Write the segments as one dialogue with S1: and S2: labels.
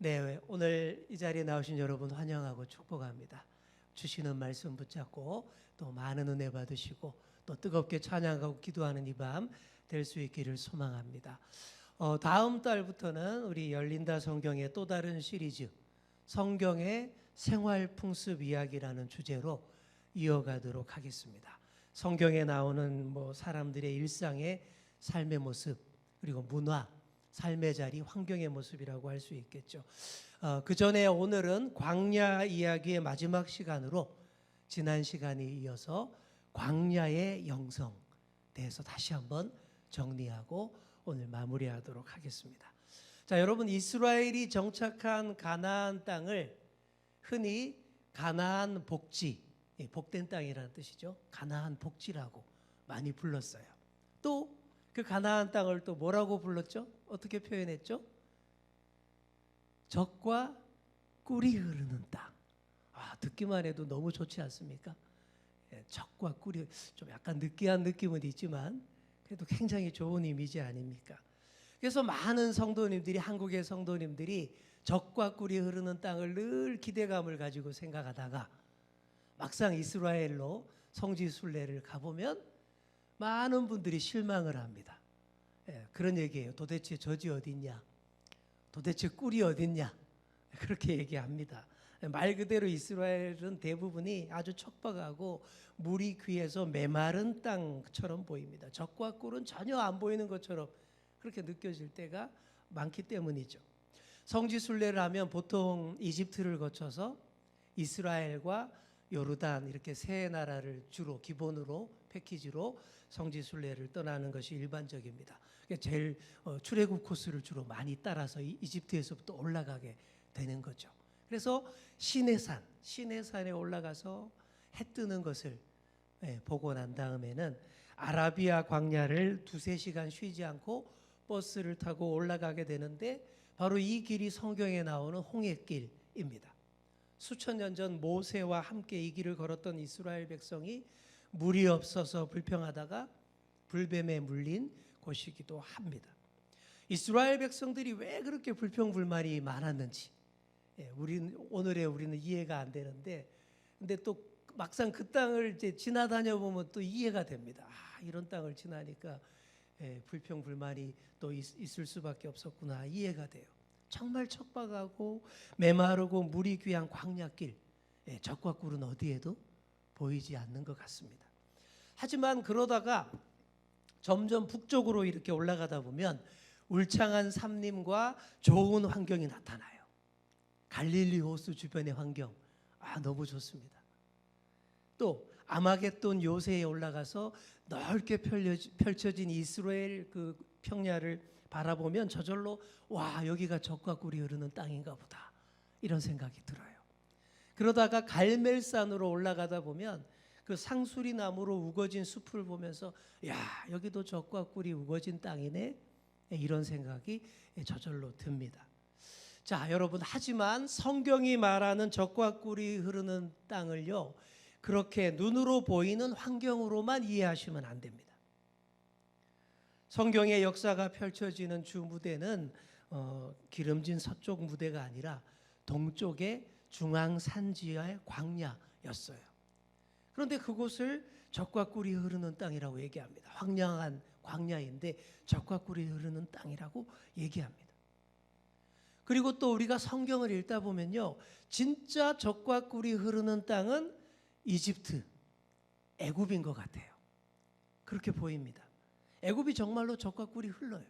S1: 네, 오늘 이 자리에 나오신 여러분 환영하고 축복합니다. 주시는 말씀 붙잡고 또 많은 은혜 받으시고 또 뜨겁게 찬양하고 기도하는 이 밤 될 수 있기를 소망합니다. 다음 달부터는 우리 열린다 성경의 또 다른 시리즈 성경의 생활 풍습 이야기라는 주제로 이어가도록 하겠습니다. 성경에 나오는 사람들의 일상의 삶의 모습 그리고 문화 삶의 자리, 환경의 모습이라고 할 수 있겠죠. 그 전에 오늘은 광야 이야기의 마지막 시간으로 지난 시간에 이어서 광야의 영성 대해서 다시 한번 정리하고 오늘 마무리하도록 하겠습니다. 자, 여러분 이스라엘이 정착한 가나안 땅을 흔히 가나안 복지, 복된 땅이라는 뜻이죠. 가나안 복지라고 많이 불렀어요. 또 그 가나안 땅을 또 뭐라고 불렀죠? 어떻게 표현했죠? 젖과 꿀이 흐르는 땅. 듣기만 해도 너무 좋지 않습니까? 젖과 꿀이 좀 약간 느끼한 느낌은 있지만 그래도 굉장히 좋은 이미지 아닙니까? 그래서 많은 성도님들이 한국의 성도님들이 젖과 꿀이 흐르는 땅을 늘 기대감을 가지고 생각하다가 막상 이스라엘로 성지순례를 가보면 많은 분들이 실망을 합니다. 그런 얘기예요. 도대체 젖이 어딨냐? 도대체 꿀이 어딨냐? 그렇게 얘기합니다. 말 그대로 이스라엘은 대부분이 아주 척박하고 물이 귀해서 메마른 땅처럼 보입니다. 젖과 꿀은 전혀 안 보이는 것처럼 그렇게 느껴질 때가 많기 때문이죠. 성지순례를 하면 보통 이집트를 거쳐서 이스라엘과 요르단 이렇게 세 나라를 주로 기본으로 패키지로 성지순례를 떠나는 것이 일반적입니다. 제일 출애굽 코스를 주로 많이 따라서 이집트에서부터 올라가게 되는 거죠. 그래서 시내산에 올라가서 해 뜨는 것을 보고 난 다음에는 아라비아 광야를 2-3시간 쉬지 않고 버스를 타고 올라가게 되는데 바로 이 길이 성경에 나오는 홍해길입니다. 수천 년 전 모세와 함께 이 길을 걸었던 이스라엘 백성이 물이 없어서 불평하다가 불뱀에 물린 곳이기도 합니다. 이스라엘 백성들이 왜 그렇게 불평불만이 많았는지 우리는 이해가 안 되는데 근데 또 막상 그 땅을 이제 지나다녀 보면 또 이해가 됩니다. 이런 땅을 지나니까 불평불만이 또 있을 수밖에 없었구나 이해가 돼요. 정말 척박하고 메마르고 물이 귀한 광야길, 젖과 꿀은 어디에도 보이지 않는 것 같습니다. 하지만 그러다가 점점 북쪽으로 이렇게 올라가다 보면 울창한 산림과 좋은 환경이 나타나요. 갈릴리 호수 주변의 환경, 너무 좋습니다. 또 아마겟돈 요새에 올라가서 넓게 펼쳐진 이스라엘 그 평야를 바라보면 저절로 여기가 젖과 꿀이 흐르는 땅인가 보다 이런 생각이 들어요. 그러다가 갈멜산으로 올라가다 보면 그 상수리 나무로 우거진 숲을 보면서 여기도 젖과 꿀이 우거진 땅이네 이런 생각이 저절로 듭니다. 자, 여러분 하지만 성경이 말하는 젖과 꿀이 흐르는 땅을요 그렇게 눈으로 보이는 환경으로만 이해하시면 안 됩니다. 성경의 역사가 펼쳐지는 주 무대는 기름진 서쪽 무대가 아니라 동쪽의 중앙산지의 광야였어요. 그런데 그곳을 젖과 꿀이 흐르는 땅이라고 얘기합니다. 황량한 광야인데 젖과 꿀이 흐르는 땅이라고 얘기합니다. 그리고 또 우리가 성경을 읽다 보면요 진짜 젖과 꿀이 흐르는 땅은 이집트, 애굽인 것 같아요. 그렇게 보입니다. 애굽이 정말로 젖과 꿀이 흘러요.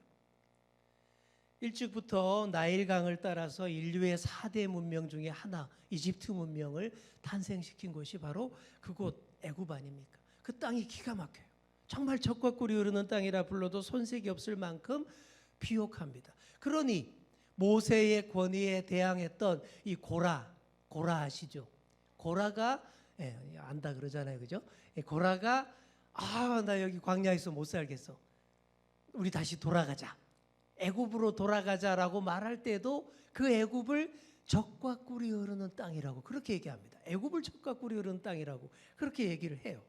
S1: 일찍부터 나일강을 따라서 인류의 4대 문명 중에 하나 이집트 문명을 탄생시킨 곳이 바로 그곳 애굽 아닙니까? 그 땅이 기가 막혀요. 정말 젖과 꿀이 흐르는 땅이라 불러도 손색이 없을 만큼 비옥합니다. 그러니 모세의 권위에 대항했던 이 고라 아시죠? 고라가 안다 그러잖아요, 그죠? 고라가 나 여기 광야에서 못 살겠어. 우리 다시 돌아가자. 애굽으로 돌아가자라고 말할 때도 그 애굽을 젖과 꿀이 흐르는 땅이라고 그렇게 얘기합니다. 애굽을 젖과 꿀이 흐르는 땅이라고 그렇게 얘기를 해요.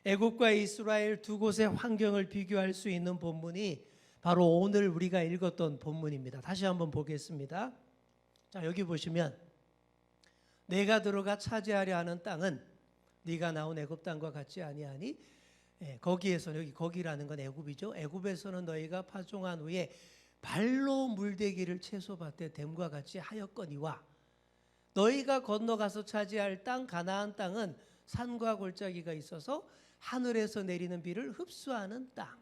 S1: 애굽과 이스라엘 두 곳의 환경을 비교할 수 있는 본문이 바로 오늘 우리가 읽었던 본문입니다. 다시 한번 보겠습니다. 자, 여기 보시면 내가 들어가 차지하려 하는 땅은 네가 나온 애굽 땅과 같지 아니하니 거기에서는, 여기 거기라는 건 애굽이죠. 애굽에서는 너희가 파종한 후에 발로 물대기를 채소밭에 댐과 같이 하였거니와 너희가 건너가서 차지할 땅 가나안 땅은 산과 골짜기가 있어서 하늘에서 내리는 비를 흡수하는 땅.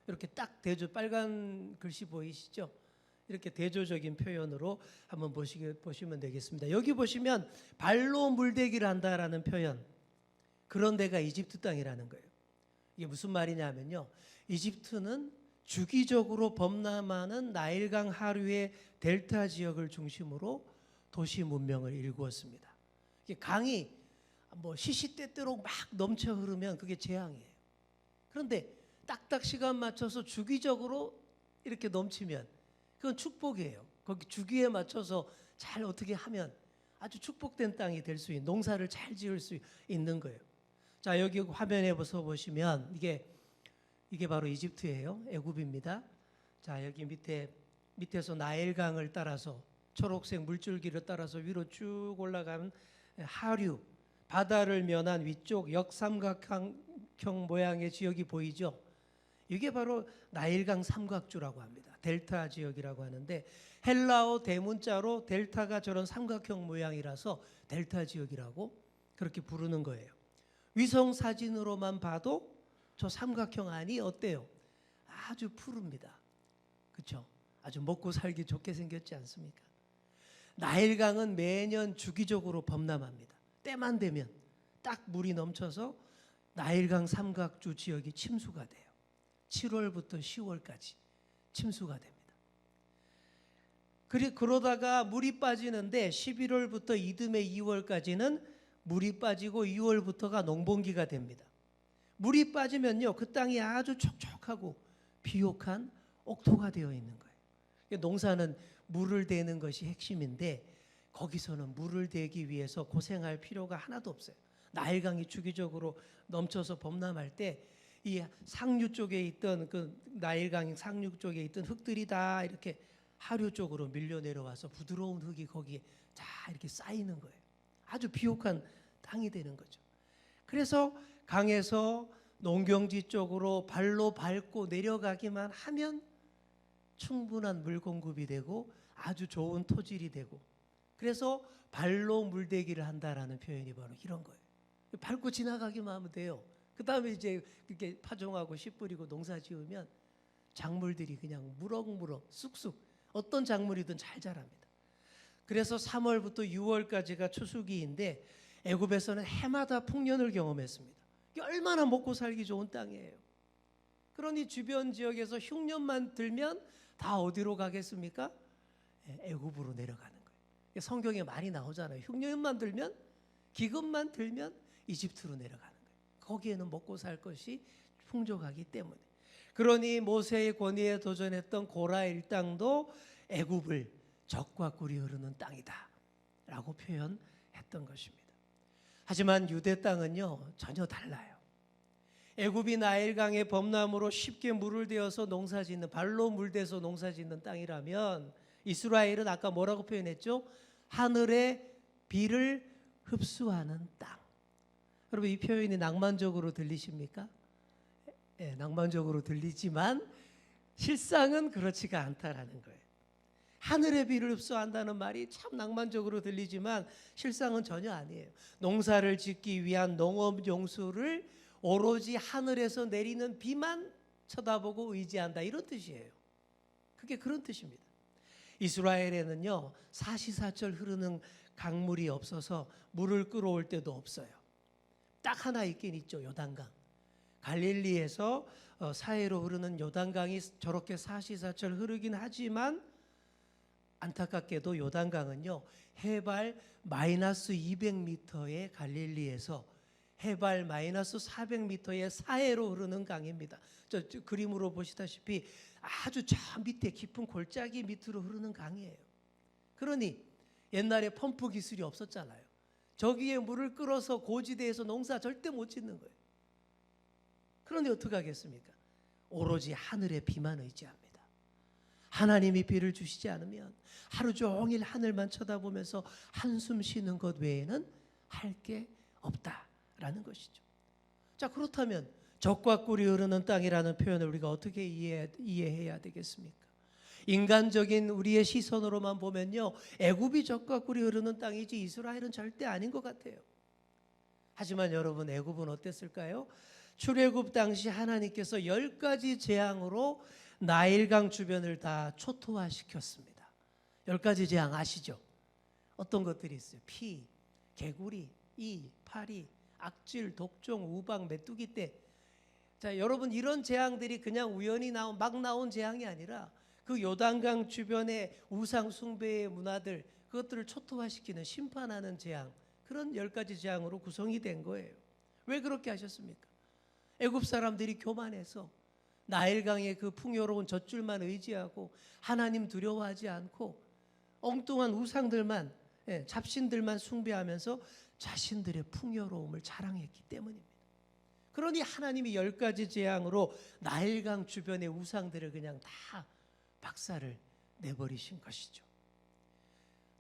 S1: 이렇게 딱 대조, 빨간 글씨 보이시죠? 이렇게 대조적인 표현으로 한번 보시면 되겠습니다. 여기 보시면 발로 물대기를 한다라는 표현, 그런 데가 이집트 땅이라는 거예요. 이게 무슨 말이냐면요, 이집트는 주기적으로 범람하는 나일강 하류의 델타 지역을 중심으로 도시 문명을 일구었습니다. 이게 강이 뭐 시시때때로 막 넘쳐 흐르면 그게 재앙이에요. 그런데 딱딱 시간 맞춰서 주기적으로 이렇게 넘치면 그건 축복이에요. 거기 주기에 맞춰서 잘 어떻게 하면 아주 축복된 땅이 될 수 있는, 농사를 잘 지을 수 있는 거예요. 자, 여기 화면에 보시면 이게 바로 이집트예요. 애굽입니다. 자, 여기 밑에서 나일강을 따라서 초록색 물줄기를 따라서 위로 쭉 올라가는 하류, 바다를 면한 위쪽 역삼각형 모양의 지역이 보이죠. 이게 바로 나일강 삼각주라고 합니다. 델타 지역이라고 하는데 헬라어 대문자로 델타가 저런 삼각형 모양이라서 델타 지역이라고 그렇게 부르는 거예요. 위성 사진으로만 봐도 저 삼각형 안이 어때요? 아주 푸릅니다. 그렇죠? 아주 먹고 살기 좋게 생겼지 않습니까? 나일강은 매년 주기적으로 범람합니다. 때만 되면 딱 물이 넘쳐서 나일강 삼각주 지역이 침수가 돼요. 7월부터 10월까지 침수가 됩니다. 그러다가 물이 빠지는데 11월부터 이듬해 2월까지는 물이 빠지고 2월부터가 농번기가 됩니다. 물이 빠지면요, 그 땅이 아주 촉촉하고 비옥한 옥토가 되어 있는 거예요. 농사는 물을 대는 것이 핵심인데 거기서는 물을 대기 위해서 고생할 필요가 하나도 없어요. 나일강이 주기적으로 넘쳐서 범람할 때 이 상류 쪽에 있던 그 나일강 상류 쪽에 있던 흙들이 다 이렇게 하류 쪽으로 밀려 내려와서 부드러운 흙이 거기에 다 이렇게 쌓이는 거예요. 아주 비옥한 땅이 되는 거죠. 그래서 강에서 농경지 쪽으로 발로 밟고 내려가기만 하면 충분한 물 공급이 되고 아주 좋은 토질이 되고, 그래서 발로 물대기를 한다라는 표현이 바로 이런 거예요. 밟고 지나가기만 하면 돼요. 그 다음에 이제 그렇게 파종하고 씨 뿌리고 농사 지으면 작물들이 그냥 무럭무럭 쑥쑥 어떤 작물이든 잘 자랍니다. 그래서 3월부터 6월까지가 추수기인데 애굽에서는 해마다 풍년을 경험했습니다. 이게 얼마나 먹고 살기 좋은 땅이에요. 그러니 주변 지역에서 흉년만 들면 다 어디로 가겠습니까? 애굽으로 내려가는 거예요. 성경에 많이 나오잖아요. 흉년만 들면, 기근만 들면 이집트로 내려가는 거예요. 거기에는 먹고 살 것이 풍족하기 때문에. 그러니 모세의 권위에 도전했던 고라 일당도 애굽을 젖과 꿀이 흐르는 땅이다 라고 표현했던 것입니다. 하지만 유대 땅은요, 전혀 달라요. 애굽이 나일강의 범람으로 쉽게 물을 대어서 농사짓는, 발로 물대서 농사짓는 땅이라면 이스라엘은 아까 뭐라고 표현했죠? 하늘의 비를 흡수하는 땅. 여러분, 이 표현이 낭만적으로 들리십니까? 네, 낭만적으로 들리지만 실상은 그렇지가 않다라는 거예요. 하늘의 비를 흡수한다는 말이 참 낭만적으로 들리지만 실상은 전혀 아니에요. 농사를 짓기 위한 농업 용수를 오로지 하늘에서 내리는 비만 쳐다보고 의지한다, 이런 뜻이에요. 그게 그런 뜻입니다. 이스라엘에는요, 사시사철 흐르는 강물이 없어서 물을 끌어올 때도 없어요. 딱 하나 있긴 있죠, 요단강. 갈릴리에서 사해로 흐르는 요단강이 저렇게 사시사철 흐르긴 하지만 안타깝게도 요단강은요, 해발 마이너스 200m의 갈릴리에서 해발 마이너스 400m의 사해로 흐르는 강입니다. 저 그림으로 보시다시피 아주 저 밑에 깊은 골짜기 밑으로 흐르는 강이에요. 그러니 옛날에 펌프 기술이 없었잖아요. 저기에 물을 끌어서 고지대에서 농사 절대 못 짓는 거예요. 그런데 어떻게 하겠습니까? 오로지 하늘의 비만 의지합니다. 하나님이 비를 주시지 않으면 하루 종일 하늘만 쳐다보면서 한숨 쉬는 것 외에는 할 게 없다라는 것이죠. 자, 그렇다면 적과 꿀이 흐르는 땅이라는 표현을 우리가 어떻게 이해해야 되겠습니까? 인간적인 우리의 시선으로만 보면요, 애굽이 적과 꿀이 흐르는 땅이지 이스라엘은 절대 아닌 것 같아요. 하지만 여러분, 애굽은 어땠을까요? 출애굽 당시 하나님께서 10가지 재앙으로 나일강 주변을 다 초토화시켰습니다. 10가지 재앙 아시죠? 어떤 것들이 있어요? 피, 개구리, 이, 파리, 악질, 독종, 우박, 메뚜기 떼. 자, 여러분, 이런 재앙들이 그냥 우연히 막 나온 재앙이 아니라 그 요단강 주변의 우상 숭배의 문화들, 그것들을 초토화시키는 심판하는 재앙, 그런 10가지 재앙으로 구성이 된 거예요. 왜 그렇게 하셨습니까? 애굽 사람들이 교만해서 나일강의 그 풍요로운 젖줄만 의지하고 하나님 두려워하지 않고 엉뚱한 우상들만, 잡신들만 숭배하면서 자신들의 풍요로움을 자랑했기 때문입니다. 그러니 하나님이 10가지 재앙으로 나일강 주변의 우상들을 그냥 다 박살을 내버리신 것이죠.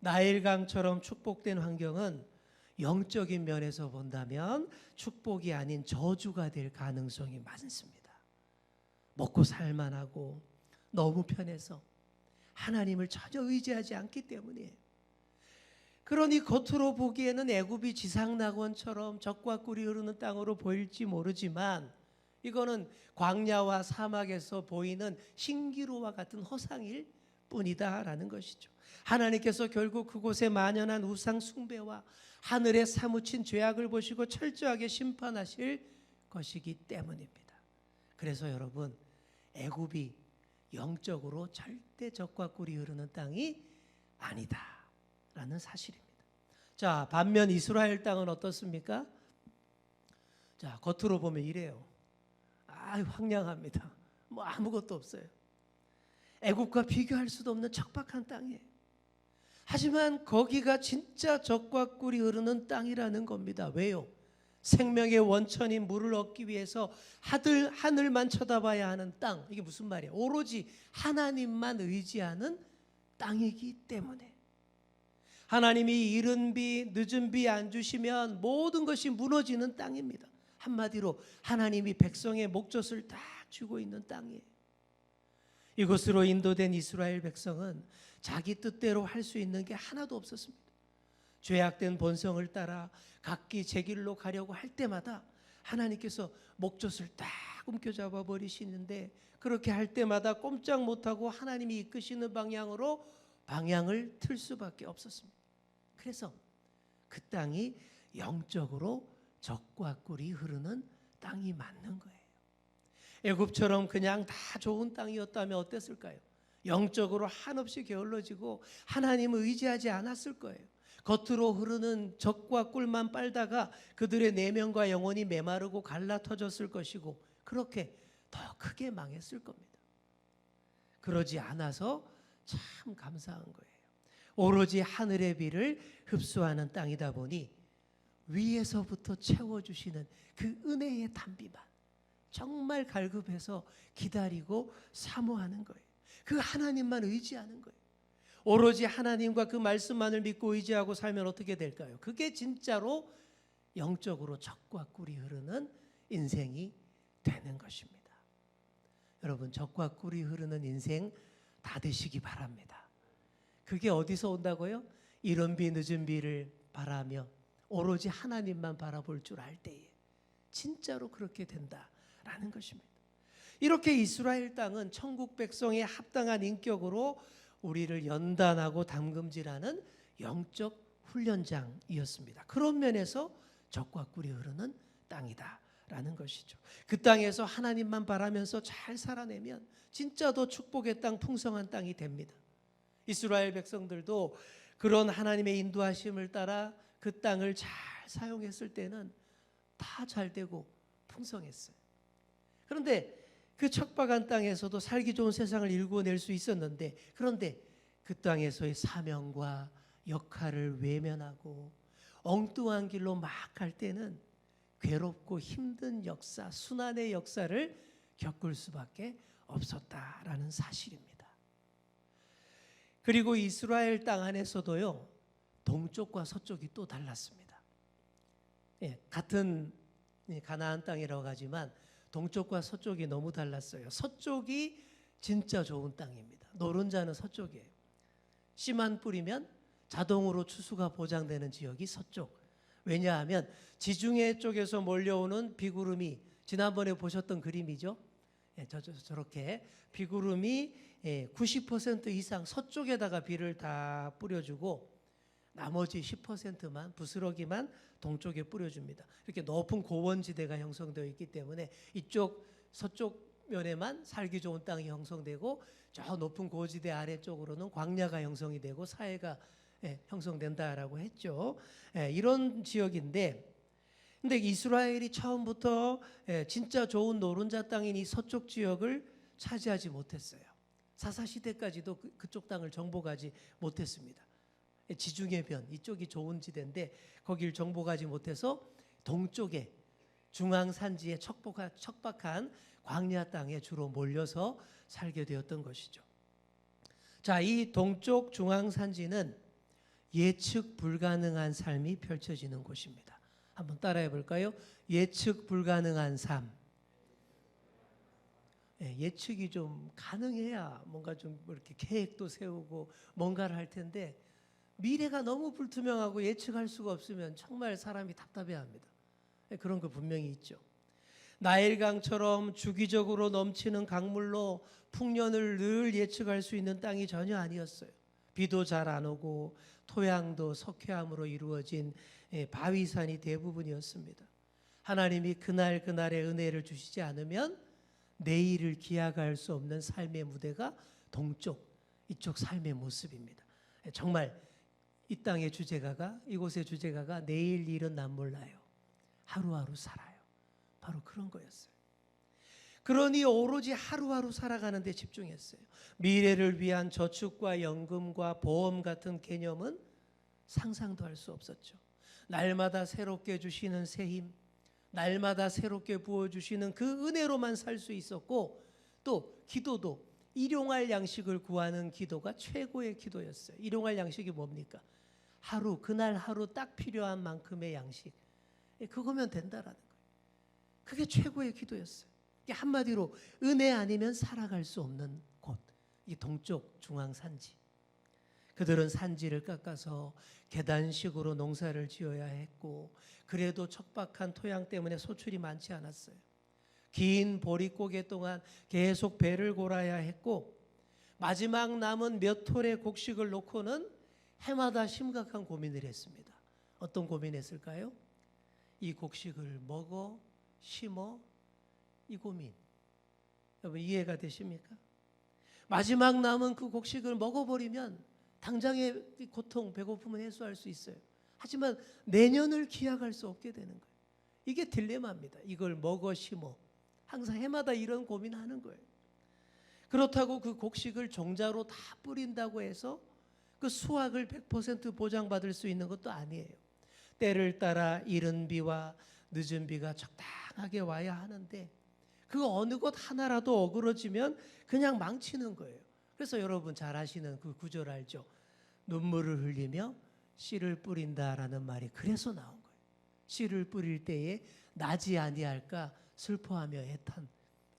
S1: 나일강처럼 축복된 환경은 영적인 면에서 본다면 축복이 아닌 저주가 될 가능성이 많습니다. 먹고 살만하고 너무 편해서 하나님을 전혀 의지하지 않기 때문이에요. 그러니 겉으로 보기에는 애굽이 지상낙원처럼 적과 꿀이 흐르는 땅으로 보일지 모르지만 이거는 광야와 사막에서 보이는 신기루와 같은 허상일 뿐이다라는 것이죠. 하나님께서 결국 그곳에 만연한 우상 숭배와 하늘에 사무친 죄악을 보시고 철저하게 심판하실 것이기 때문입니다. 그래서 여러분, 애굽이 영적으로 절대 적과 꿀이 흐르는 땅이 아니다라는 사실입니다. 자, 반면 이스라엘 땅은 어떻습니까? 자, 겉으로 보면 이래요. 황량합니다. 뭐 아무것도 없어요. 애굽과 비교할 수도 없는 척박한 땅이에요. 하지만 거기가 진짜 적과 꿀이 흐르는 땅이라는 겁니다. 왜요? 생명의 원천인 물을 얻기 위해서 하늘만 쳐다봐야 하는 땅. 이게 무슨 말이에요? 오로지 하나님만 의지하는 땅이기 때문에. 하나님이 이른 비, 늦은 비 안 주시면 모든 것이 무너지는 땅입니다. 한마디로 하나님이 백성의 목젖을 다 쥐고 있는 땅이에요. 이곳으로 인도된 이스라엘 백성은 자기 뜻대로 할 수 있는 게 하나도 없었습니다. 죄악된 본성을 따라 각기 제 길로 가려고 할 때마다 하나님께서 목젖을 딱 움켜잡아 버리시는데, 그렇게 할 때마다 꼼짝 못하고 하나님이 이끄시는 방향으로 방향을 틀 수밖에 없었습니다. 그래서 그 땅이 영적으로 적과 꿀이 흐르는 땅이 맞는 거예요. 애굽처럼 그냥 다 좋은 땅이었다면 어땠을까요? 영적으로 한없이 게을러지고 하나님을 의지하지 않았을 거예요. 겉으로 흐르는 적과 꿀만 빨다가 그들의 내면과 영혼이 메마르고 갈라터졌을 것이고, 그렇게 더 크게 망했을 겁니다. 그러지 않아서 참 감사한 거예요. 오로지 하늘의 비를 흡수하는 땅이다 보니 위에서부터 채워주시는 그 은혜의 단비만 정말 갈급해서 기다리고 사모하는 거예요. 그 하나님만 의지하는 거예요. 오로지 하나님과 그 말씀만을 믿고 의지하고 살면 어떻게 될까요? 그게 진짜로 영적으로 적과 꿀이 흐르는 인생이 되는 것입니다. 여러분, 적과 꿀이 흐르는 인생 다 되시기 바랍니다. 그게 어디서 온다고요? 이른 비 늦은 비를 바라며 오로지 하나님만 바라볼 줄 알 때에 진짜로 그렇게 된다라는 것입니다. 이렇게 이스라엘 땅은 천국 백성의 합당한 인격으로 우리를 연단하고 담금질하는 영적 훈련장이었습니다. 그런 면에서 적과 꿀이 흐르는 땅이다라는 것이죠. 그 땅에서 하나님만 바라면서 잘 살아내면 진짜 더 축복의 땅, 풍성한 땅이 됩니다. 이스라엘 백성들도 그런 하나님의 인도하심을 따라 그 땅을 잘 사용했을 때는 다 잘 되고 풍성했어요. 그런데 그 척박한 땅에서도 살기 좋은 세상을 일궈낼 수 있었는데, 그런데 그 땅에서의 사명과 역할을 외면하고 엉뚱한 길로 막 갈 때는 괴롭고 힘든 역사, 순환의 역사를 겪을 수밖에 없었다라는 사실입니다. 그리고 이스라엘 땅 안에서도요, 동쪽과 서쪽이 또 달랐습니다. 같은 가나안 땅이라고 하지만 동쪽과 서쪽이 너무 달랐어요. 서쪽이 진짜 좋은 땅입니다. 노른자는 서쪽이에요. 씨만 뿌리면 자동으로 추수가 보장되는 지역이 서쪽. 왜냐하면 지중해 쪽에서 몰려오는 비구름이, 지난번에 보셨던 그림이죠. 저렇게 비구름이 90% 이상 서쪽에다가 비를 다 뿌려주고 나머지 10%만, 부스러기만 동쪽에 뿌려줍니다. 이렇게 높은 고원지대가 형성되어 있기 때문에 이쪽 서쪽 면에만 살기 좋은 땅이 형성되고, 저 높은 고지대 아래쪽으로는 광야가 형성이 되고 사해가 형성된다라고 했죠. 이런 지역인데, 근데 이스라엘이 처음부터 진짜 좋은 노른자 땅인 이 서쪽 지역을 차지하지 못했어요. 사사시대까지도 그쪽 땅을 정복하지 못했습니다. 지중해 변, 이쪽이 좋은 지대인데 거길 정복하지 못해서 동쪽에 중앙산지에 척박한 광야 땅에 주로 몰려서 살게 되었던 것이죠. 자, 이 동쪽 중앙산지는 예측 불가능한 삶이 펼쳐지는 곳입니다. 한번 따라해 볼까요? 예측 불가능한 삶. 예측이 좀 가능해야 뭔가 좀 이렇게 계획도 세우고 뭔가를 할 텐데, 미래가 너무 불투명하고 예측할 수가 없으면 정말 사람이 답답해합니다. 그런 거 분명히 있죠. 나일강처럼 주기적으로 넘치는 강물로 풍년을 늘 예측할 수 있는 땅이 전혀 아니었어요. 비도 잘 안 오고 토양도 석회암으로 이루어진 바위산이 대부분이었습니다. 하나님이 그날의 은혜를 주시지 않으면 내일을 기약할 수 없는 삶의 무대가 동쪽, 이쪽 삶의 모습입니다. 정말 이 땅의 주제가가, 이곳의 주제가가 내일 일은 난 몰라요, 하루하루 살아요. 바로 그런 거였어요. 그러니 오로지 하루하루 살아가는 데 집중했어요. 미래를 위한 저축과 연금과 보험 같은 개념은 상상도 할 수 없었죠. 날마다 새롭게 주시는 새 힘, 날마다 새롭게 부어주시는 그 은혜로만 살 수 있었고, 또 기도도 일용할 양식을 구하는 기도가 최고의 기도였어요. 일용할 양식이 뭡니까? 하루, 그날 하루 딱 필요한 만큼의 양식, 그거면 된다라는 거예요. 그게 최고의 기도였어요. 이게 한마디로 은혜 아니면 살아갈 수 없는 곳, 이 동쪽 중앙 산지. 그들은 산지를 깎아서 계단식으로 농사를 지어야 했고, 그래도 척박한 토양 때문에 소출이 많지 않았어요. 긴 보릿고개 동안 계속 배를 골아야 했고, 마지막 남은 몇 톨의 곡식을 놓고는 해마다 심각한 고민을 했습니다. 어떤 고민했을까요? 이 곡식을 먹어, 심어, 이 고민. 여러분 이해가 되십니까? 마지막 남은 그 곡식을 먹어버리면 당장의 고통, 배고픔은 해소할 수 있어요. 하지만 내년을 기약할 수 없게 되는 거예요. 이게 딜레마입니다. 이걸 먹어, 심어. 항상 해마다 이런 고민하는 거예요. 그렇다고 그 곡식을 종자로 다 뿌린다고 해서 그 수확을 100% 보장받을 수 있는 것도 아니에요. 때를 따라 이른 비와 늦은 비가 적당하게 와야 하는데, 그 어느 것 하나라도 어그러지면 그냥 망치는 거예요. 그래서 여러분 잘 아시는 그 구절 알죠? 눈물을 흘리며 씨를 뿌린다라는 말이 그래서 나온 거예요. 씨를 뿌릴 때에 나지 아니할까 슬퍼하며 애탄.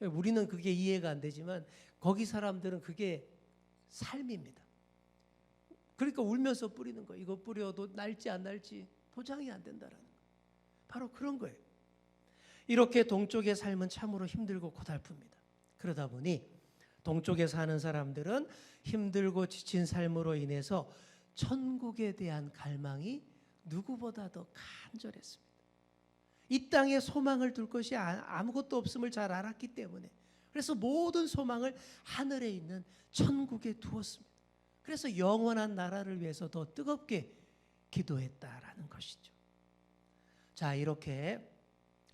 S1: 우리는 그게 이해가 안 되지만 거기 사람들은 그게 삶입니다. 그러니까 울면서 뿌리는 거예요. 이거 뿌려도 날지 안 날지 보장이 안 된다라는 거예요. 바로 그런 거예요. 이렇게 동쪽의 삶은 참으로 힘들고 고달픕니다. 그러다 보니 동쪽에 사는 사람들은 힘들고 지친 삶으로 인해서 천국에 대한 갈망이 누구보다 더 간절했습니다. 이 땅에 소망을 둘 것이 아무것도 없음을 잘 알았기 때문에, 그래서 모든 소망을 하늘에 있는 천국에 두었습니다. 그래서 영원한 나라를 위해서 더 뜨겁게 기도했다라는 것이죠. 자, 이렇게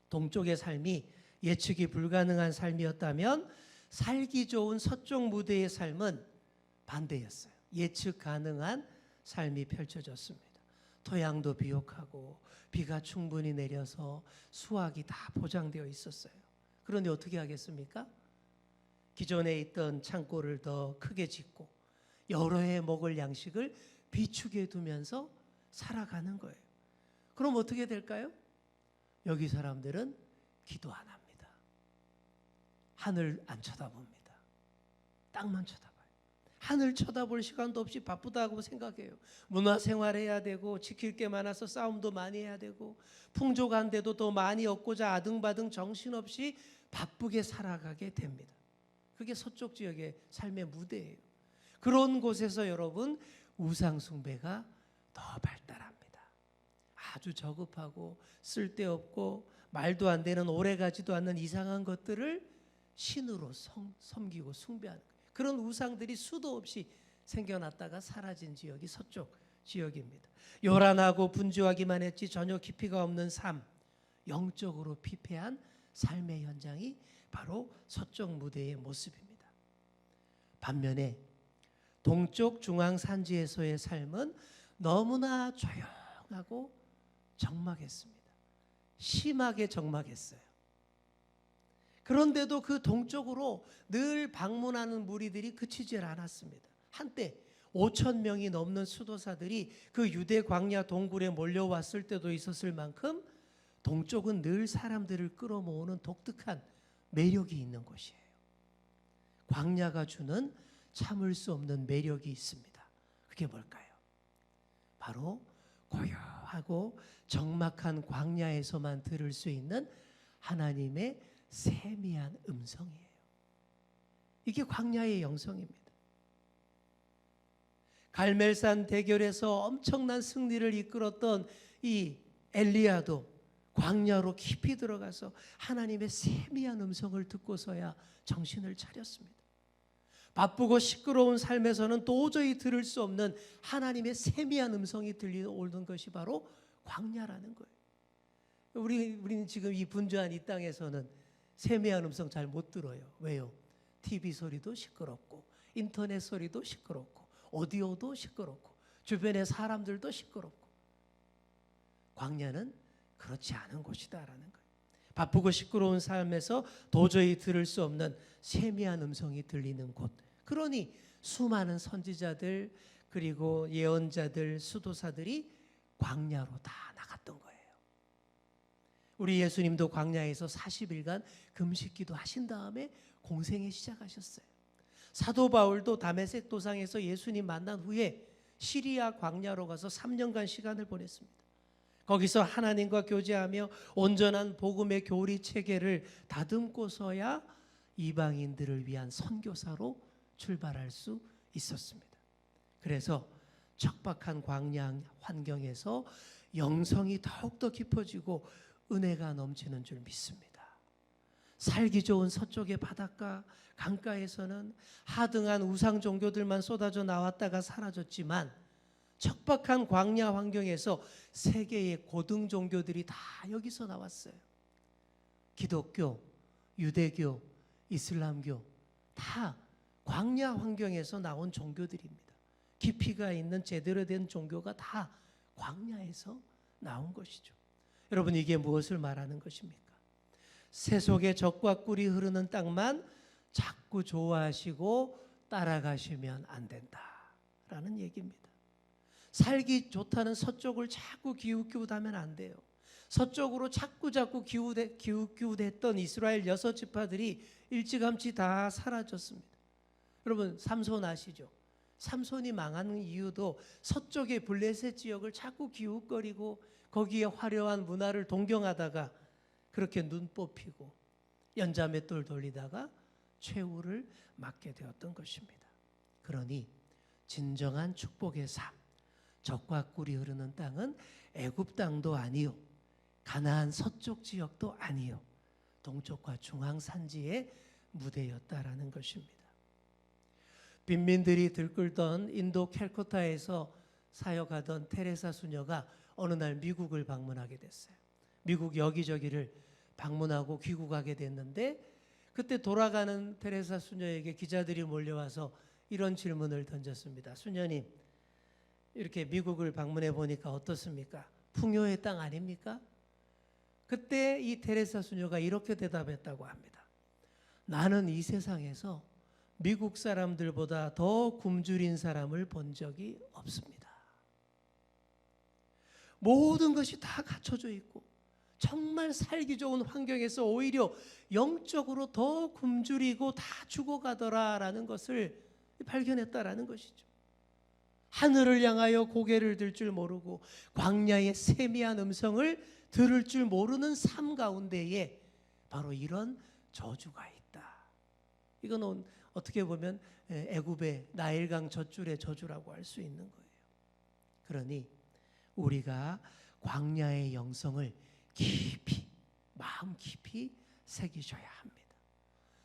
S1: 동쪽의 삶이 예측이 불가능한 삶이었다면 살기 좋은 서쪽 무대의 삶은 반대였어요. 예측 가능한 삶이 펼쳐졌습니다. 토양도 비옥하고 비가 충분히 내려서 수확이 다 보장되어 있었어요. 그런데 어떻게 하겠습니까? 기존에 있던 창고를 더 크게 짓고 여러 해 먹을 양식을 비축해 두면서 살아가는 거예요. 그럼 어떻게 될까요? 여기 사람들은 기도 안 합니다. 하늘 안 쳐다봅니다. 땅만 쳐다봐요. 하늘 쳐다볼 시간도 없이 바쁘다고 생각해요. 문화생활해야 되고 지킬 게 많아서 싸움도 많이 해야 되고 풍족한데도 더 많이 얻고자 아등바등 정신없이 바쁘게 살아가게 됩니다. 그게 서쪽 지역의 삶의 무대예요. 그런 곳에서 여러분 우상 숭배가 더 발달합니다. 아주 저급하고 쓸데없고 말도 안 되는 오래가지도 않는 이상한 것들을 신으로 섬기고 숭배하는 거예요. 그런 우상들이 수도 없이 생겨났다가 사라진 지역이 서쪽 지역입니다. 요란하고 분주하기만 했지 전혀 깊이가 없는 삶, 영적으로 피폐한 삶의 현장이 바로 서쪽 무대의 모습입니다. 반면에 동쪽 중앙 산지에서의 삶은 너무나 조용하고 적막했습니다. 심하게 적막했어요. 그런데도 그 동쪽으로 늘 방문하는 무리들이 그치질 않았습니다. 한때 5천 명이 넘는 수도사들이 그 유대 광야 동굴에 몰려왔을 때도 있었을 만큼 동쪽은 늘 사람들을 끌어모으는 독특한 매력이 있는 곳이에요. 광야가 주는 참을 수 없는 매력이 있습니다. 그게 뭘까요? 바로 고요하고 적막한 광야에서만 들을 수 있는 하나님의 세미한 음성이에요. 이게 광야의 영성입니다. 갈멜산 대결에서 엄청난 승리를 이끌었던 이 엘리야도 광야로 깊이 들어가서 하나님의 세미한 음성을 듣고서야 정신을 차렸습니다. 바쁘고 시끄러운 삶에서는 도저히 들을 수 없는 하나님의 세미한 음성이 들려오는 것이 바로 광야라는 거예요. 우리는 지금 이 분주한 이 땅에서는 세미한 음성 잘 못 들어요. 왜요? TV 소리도 시끄럽고 인터넷 소리도 시끄럽고 오디오도 시끄럽고 주변의 사람들도 시끄럽고. 광야는 그렇지 않은 곳이다라는 거예요. 바쁘고 시끄러운 삶에서 도저히 들을 수 없는 세미한 음성이 들리는 곳. 그러니 수많은 선지자들 그리고 예언자들 수도사들이 광야로 다 나갔던 거예요. 우리 예수님도 광야에서 40일간 금식기도 하신 다음에 공생에 시작하셨어요. 사도 바울도 다메섹 도상에서 예수님 만난 후에 시리아 광야로 가서 3년간 시간을 보냈습니다. 거기서 하나님과 교제하며 온전한 복음의 교리 체계를 다듬고서야 이방인들을 위한 선교사로 출발할 수 있었습니다. 그래서 척박한 광야 환경에서 영성이 더욱더 깊어지고 은혜가 넘치는 줄 믿습니다. 살기 좋은 서쪽의 바닷가 강가에서는 하등한 우상 종교들만 쏟아져 나왔다가 사라졌지만 척박한 광야 환경에서 세계의 고등 종교들이 다 여기서 나왔어요. 기독교, 유대교, 이슬람교 다 광야 환경에서 나온 종교들입니다. 깊이가 있는 제대로 된 종교가 다 광야에서 나온 것이죠. 여러분 이게 무엇을 말하는 것입니까? 세속의 젖과 꿀이 흐르는 땅만 자꾸 좋아하시고 따라가시면 안 된다라는 얘기입니다. 살기 좋다는 서쪽을 자꾸 기웃기웃하면 안 돼요. 서쪽으로 자꾸 기웃기웃했던 이스라엘 6지파들이 일찌감치 다 사라졌습니다. 여러분 삼손 아시죠? 삼손이 망하는 이유도 서쪽의 블레셋 지역을 자꾸 기웃거리고 거기에 화려한 문화를 동경하다가 그렇게 눈 뽑히고 연자맷돌 돌리다가 최후를 맞게 되었던 것입니다. 그러니 진정한 축복의 삶, 젖과 꿀이 흐르는 땅은 애굽 땅도 아니요, 가나안 서쪽 지역도 아니요, 동쪽과 중앙 산지의 무대였다라는 것입니다. 빈민들이 들끓던 인도 캘커타에서 사역하던 테레사 수녀가 어느 날 미국을 방문하게 됐어요. 미국 여기저기를 방문하고 귀국하게 됐는데 그때 돌아가는 테레사 수녀에게 기자들이 몰려와서 이런 질문을 던졌습니다. 수녀님, 이렇게 미국을 방문해 보니까 어떻습니까? 풍요의 땅 아닙니까? 그때 이 테레사 수녀가 이렇게 대답했다고 합니다. 나는 이 세상에서 미국 사람들보다 더 굶주린 사람을 본 적이 없습니다. 모든 것이 다 갖춰져 있고 정말 살기 좋은 환경에서 오히려 영적으로 더 굶주리고 다 죽어가더라라는 것을 발견했다라는 것이죠. 하늘을 향하여 고개를 들 줄 모르고 광야의 세미한 음성을 들을 줄 모르는 삶 가운데에 바로 이런 저주가 있다. 이건 어떻게 보면 애굽의 나일강 젖줄의 저주라고 할 수 있는 거예요. 그러니 우리가 광야의 영성을 깊이, 마음 깊이 새기셔야 합니다.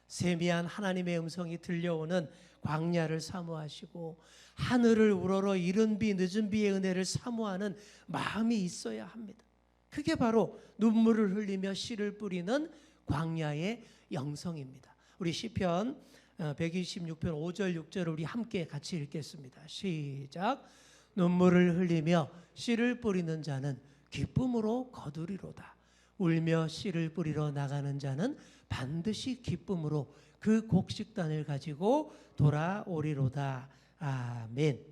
S1: 세미한 하나님의 음성이 들려오는 광야를 사모하시고 하늘을 우러러 이른 비 늦은 비의 은혜를 사모하는 마음이 있어야 합니다. 그게 바로 눈물을 흘리며 씨를 뿌리는 광야의 영성입니다. 우리 시편 126편 5절 6절을 우리 함께 같이 읽겠습니다. 시작. 눈물을 흘리며 씨를 뿌리는 자는 기쁨으로 거두리로다. 울며 씨를 뿌리러 나가는 자는 반드시 기쁨으로 그 곡식단을 가지고 돌아오리로다. 아멘.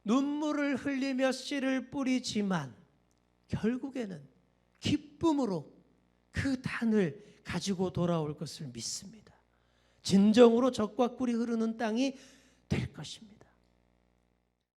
S1: 눈물을 흘리며 씨를 뿌리지만 결국에는 기쁨으로 그 단을 가지고 돌아올 것을 믿습니다. 진정으로 젖과 꿀이 흐르는 땅이 될 것입니다.